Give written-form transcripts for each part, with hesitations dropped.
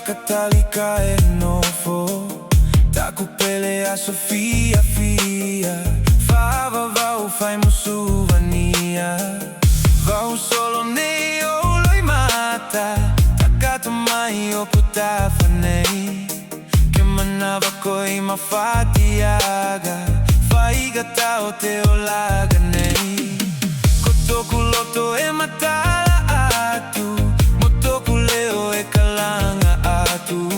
cattolica e nofo, da cupele a Sofia fia, fava vau fai musuvania, vau solo neo loi mata, takato mai o puta fanei, che manava coi ma fatiaga, fai gata o te o laganei, koto kuloto e matala atu, moto kuleo e kalanga atu,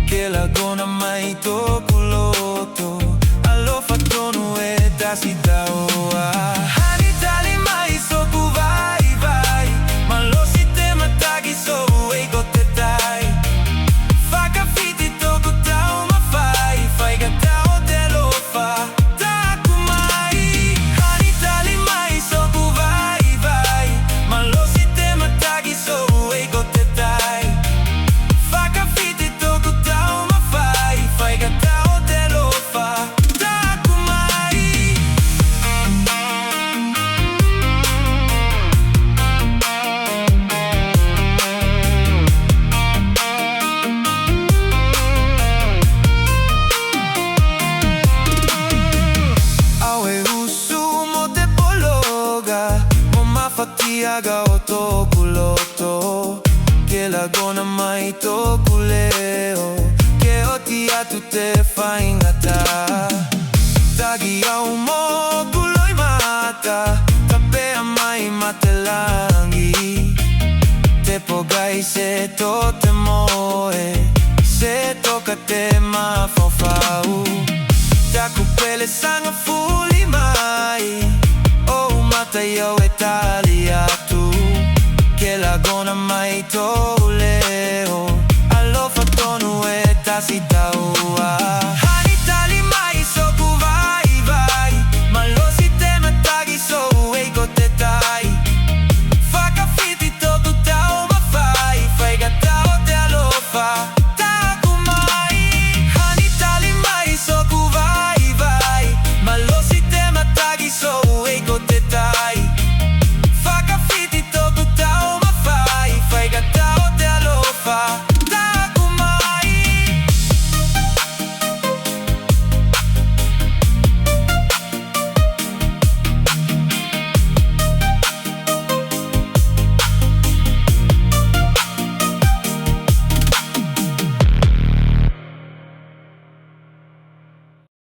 che lagona mai to kuloto, allo fatonu e tasita oa. Hanitali mai so ku vai vai, ma lo sistema tagi so e gote tai, faka fiti toku tau ma fai gata o te lo fa, taku mai. Hanitali mai so ku vai vai, ma lo sistema tagi so e gote tai, faka fiti toku tau ma fai gata o te lo fa, taku mai. Awe usu mo te pologa, mo mafatiaga o to kuloto, che lagona mai to kuleo, che o ti atu te fai ngata, tagi au mo kuloi mata, tapea mai matelangi, te pogai se to te moe, se toka te ma fofau, taku pele sanga fuli mai, o mata yo e taliatu, che lagona mai to leo, allo fatonu e tasi